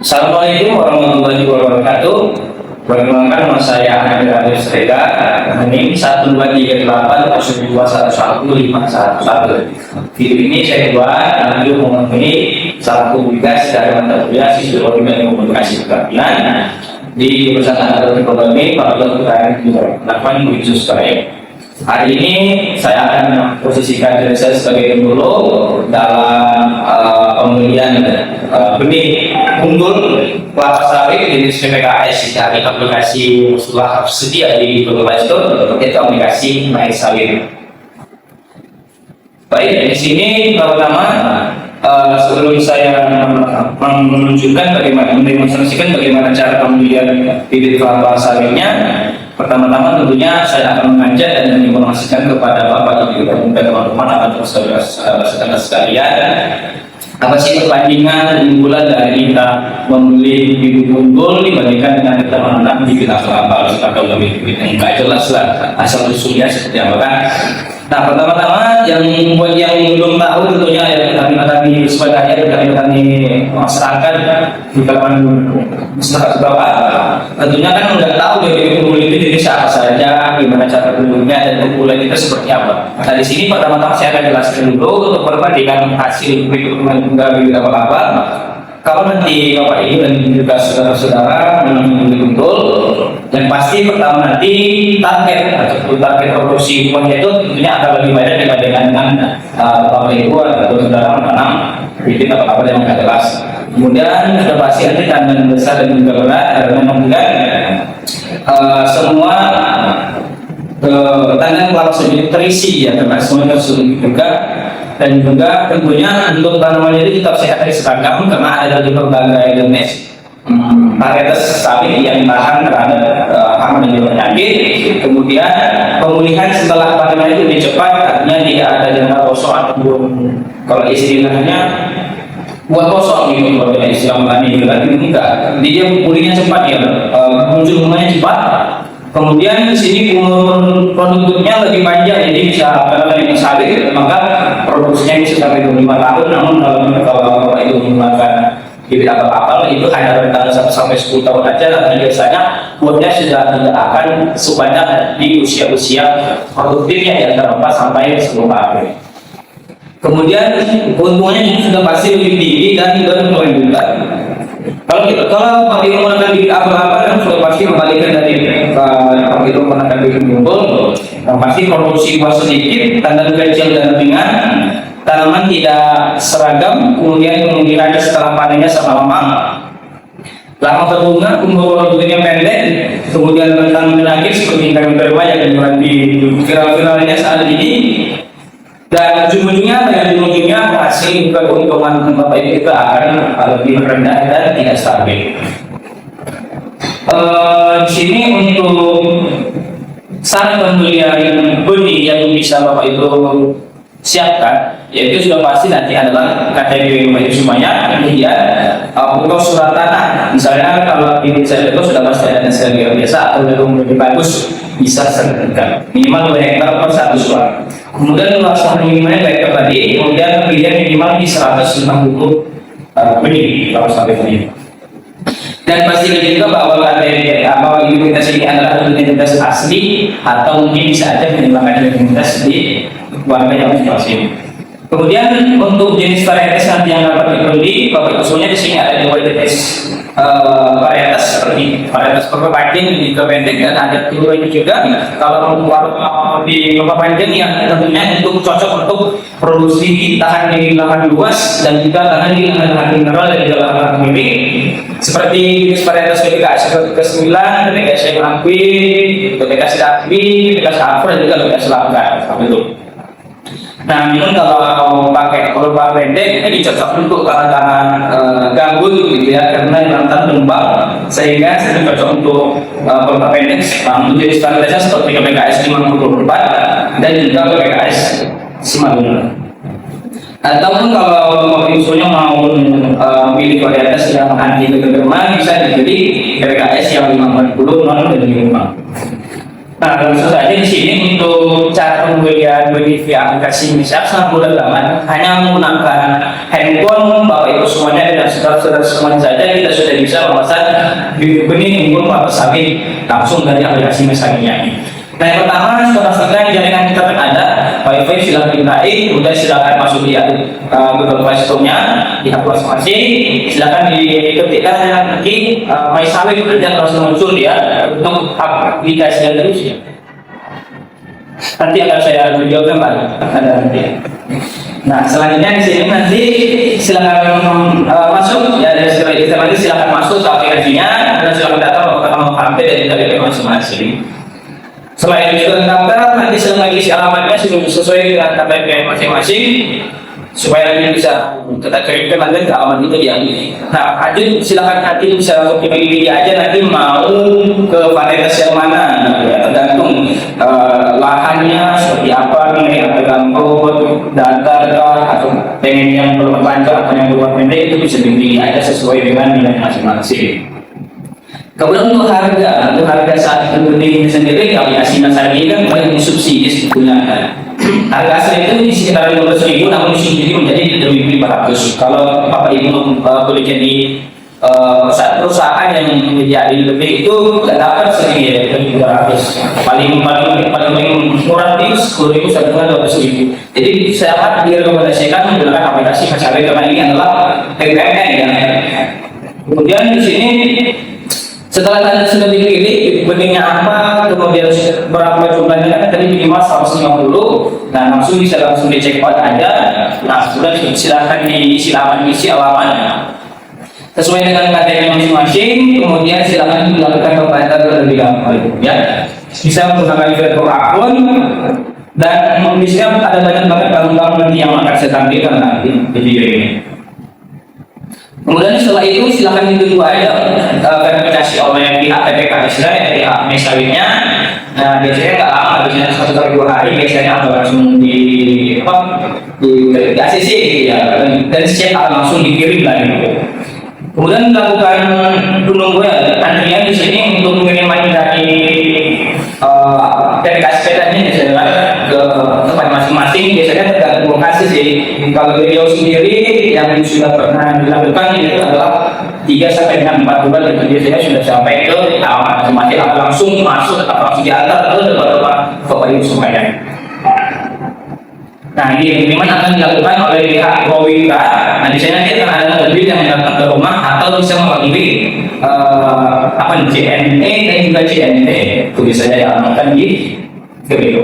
Assalamualaikum warahmatullahi wabarakatuh. Perkenalkan, nama saya Ahmad Abdul Srega. Ini 123802111511. Video ini saya buat untuk memenuhi salah satu tugas dari mata kuliah Psikologi dan Komunikasi Keterampilan di jurusan Ekonomi Fakultas Kedokteran khusus Surabaya. Hari ini saya akan posisikan diri saya sebagai guru dalam pembelian benih unggul kelapa sawit di PKS dari aplikasi setelah sedia di Google Play Store, yaitu aplikasi Mais Sawit. Baik, di sini pertama sebelum saya menunjukkan mendemonstrasikan bagaimana cara pembelian bibit kelapa sawitnya, pertama-tama tentunya saya akan mengajak dan menginformasikan kepada Bapak Ibu dan teman-teman atau saudara-saudara sekalian, apa sih perbandingan unggulan dari kita membeli bibit unggul dibandingkan dengan kita menanam bibit kelapa atau bibit yang enggak jelas lah asal usulnya seperti apa kan. Nah, pertama-tama yang buat yang belum tahu tentunya ya kami sebagai kami masyarakat di kalangan masyarakat bawah tentunya kan nggak tahu dari unggul itu jenis apa saja, gimana cara bentuknya dan unggulan itu seperti apa. Nah, di sini pertama-tama saya akan jelaskan dulu untuk perbandingan hasil bibit apa. Kalau nanti Bapak Ibu dan juga saudara-saudara mengambil unggul, dan pasti pertama nanti target produksi buahnya itu tentunya akan lebih banyak dibandingkan dengan Bapak Ibu atau saudara menanam bibit apa yang nggak jelas. Kemudian sudah pasti nanti tantangan besar dan juga berat karena menunjukkan semua tangan kelapa sawit terisi ya, karena semuanya sudah juga. Dan juga tentunya untuk tanaman itu kita sehat seragam karena ada di berbagai jenis varietas sawit yang tahan terhadap hama dan juga penyakit. Kemudian pemulihan setelah tanaman itu lebih cepat, artinya tidak ada jangka kosong ataupun kalau istilahnya buat kosong gitu, kalau istilah petani itu enggak, dia pulihnya cepat ya, muncul bunganya cepat. Kemudian di sini umur produknya lebih panjang, jadi bisa sawit, maka produksinya bisa sampai 25 tahun. Namun kalau itu menggunakan bibit apa itu hanya rentang 1 sampai 10 tahun aja, dan biasanya buahnya sudah tidak akan sebanyak di usia-usia produktifnya ya, antara 4 sampai 10 tahun. Kemudian keuntungannya sudah pasti lebih tinggi dan berkelanjutan. Kalau pakai menggunakan bibit apa kan sudah pasti kembalikan dari pakai menggunakan bibit unggul, yang pasti produksi buah sedikit, tanaman kecil dan ringan, tanaman tidak seragam, kemudian kemungkinan setelah panennya sama lama berbunga, umur produknya pendek, kemudian rentang penyakit seperti kami berbanyak yang di viral-viralnya saat ini. Dan ujung-ujungnya hasil keuntungan Bapak Ibu kita akan lebih rendah dan tidak stabil. Di sini untuk saat pembelian benih yang bisa Bapak Ibu siapkan, yaitu sudah pasti nanti adalah KTP semuanya, kemudian untuk surat tanah. Misalnya kalau ini saya itu sudah pasti ada sertifikat biasa atau lebih bagus bisa sertifikat minimal 2 hektar per 1 surat. Kemudian luas minimalnya baik tadi, kemudian pilihan minimal di 150 benih kalau sampai ini. Dan pastikan juga bahwa identitas ini adalah identitas asli atau mungkin bisa aja menggunakan identitas di warga yang masing-masing. Kemudian untuk jenis varietas nanti yang dapat dibeli, Bapak usulnya di sini ada 2 jenis varietas seperti varietas kelapa panjang di pendek, dan ada telur ini juga. Kalau di kelapa panjang yang tentunya untuk cocok untuk produksi tahan di lahan luas dan juga tahan di lahan mineral dan juga lahan miring. Seperti jenis varietas PPKS ke-9, PPKS yang Angkwi, PPKS Dakwi, PPKS Afro dan juga PPKS Langka. Itu. Nah, namun kalau pakai kelapa pendek ini cocok untuk tanah gambut gitu ya, karena yang rentan tumbang, sehingga ini cocok untuk kelapa pendek. Untuk jenis varietasnya seperti PPKS 54 dan juga PPKS 95. Ataupun kalau misalnya mau pilih varietas yang anti kegemerman, bisa dipilih PPKS yang 540, 0 dan 5. Nah, langsung saja di sini untuk cara pembelian benih via aplikasi Misal sangat mudah banget. Hanya menggunakan handphone Bapak Ibu semuanya dan saudara-saudara semuanya saja kita sudah bisa memesan bibit benih unggul kelapa sawit langsung dari aplikasi Misal ini. Nah, yang pertama, saudara-saudara jaringan internet ada, WiFi silahkan diraih, kemudian silahkan masuk di Google Play Store-nya, di aplikasi masing, silahkan diketikkan nanti My Sawit dan langsung muncul ya untuk aplikasi yang terus ya. Nanti akan saya video gambar ada nanti. Nah, selanjutnya di sini nanti silakan masuk ya, dari nanti silakan masuk ke aplikasinya dan silakan datang ke nomor HP dari masing-masing. Selain itu terdaftar, nanti setelah isi alamatnya sesuai dengan KTP masing-masing supaya nanti bisa kita kirimkan nanti ke alamat itu diambil. Nah, lanjut silakan nanti bisa langsung pilih aja nanti mau ke varietas yang mana, ya, tergantung lahannya seperti apa, nih ada gambut, datar atau pengen yang belum panjang atau yang berbuat pendek itu bisa dipilih aja sesuai dengan nilai masing-masing. Kemudian untuk harga saat benih ini sendiri di aplikasi Nasar ini kan paling subsidi sebetulnya. Harga asli itu di sekitar 15.000, namun disubsidi menjadi lebih 500. Kalau Bapak Ibu boleh jadi perusahaan yang menjadi lebih itu tidak dapat sendiri ya, lebih 300. Paling murah itu 10.000 sampai 12.000. Jadi saya direkomendasikan menggunakan aplikasi Nasar karena ini adalah PPN ya. Kemudian di sini setelah Anda sudah dipilih benihnya apa, kemudian berapa jumlahnya, tadi minimal 150. Nah, langsung bisa langsung dicek out aja. Nah, sudah silahkan diisi alamatnya sesuai dengan KTP masing-masing. Kemudian silakan dilakukan pembayaran terlebih dahulu ya. Bisa menggunakan virtual akun dan di sini ada banyak banget bangun-bangun nanti yang akan saya tampilkan nanti di video ini. Kemudian setelah itu silakan ditunggu aja verifikasi oleh pihak PPKS ya, pihak mesawitnya. Nah, biasanya nggak lama, biasanya 1-2 hari biasanya akan langsung di ACC ya, dan siap akan langsung dikirim lagi. Kemudian dilakukan penunggu ya, antrian di sini untuk mengiriman dari verifikasi sepedanya biasanya ke tempat masing-masing, biasanya tergantung lokasi sih. Kalau beliau sendiri yang sudah pernah dilakukan itu adalah 3-4 bulan dan biasanya sudah sampai ke alamat masing-masing atau langsung masuk atau langsung diantar ke tempat-tempat Bapak Ibu semuanya. Nah, ini pengiriman akan dilakukan oleh pihak Prowika. Nah, di sana nanti akan ada mobil yang datang ke rumah atau bisa melalui JNE dan juga JNT. Itu biasanya yang akan di video.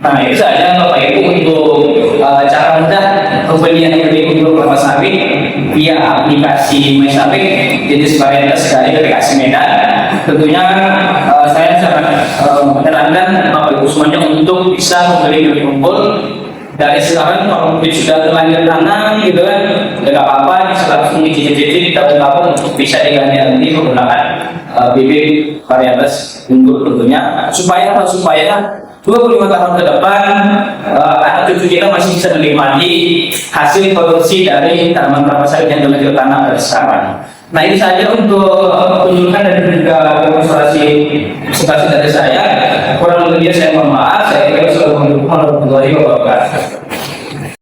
Nah, itu saja Bapak Ibu untuk cara mudah pembelian benih untuk kelapa sawit via aplikasi My Sawit jenis varietas dari aplikasi Medan. Tentunya saya sangat menyarankan Bapak Ibu semuanya untuk bisa membeli benih unggul dari sekarang. Kalau mungkin sudah terlanjur tanam gitu kan, nggak apa-apa, bisa langsung dicicil-cicil ditabung untuk bisa diganti menggunakan bibit varietas unggul tentunya. Supaya 25 tahun ke depan anak cucu kita masih bisa menikmati hasil produksi dari tanaman kelapa sawit yang telah ditanam dari sekarang. Nah, ini saja untuk kunjungan dan juga demonstrasi presentasi dari saya. Kurang lebihnya saya mohon maaf. Saya kira sudah mendukung warahmatullahi wabarakatuh.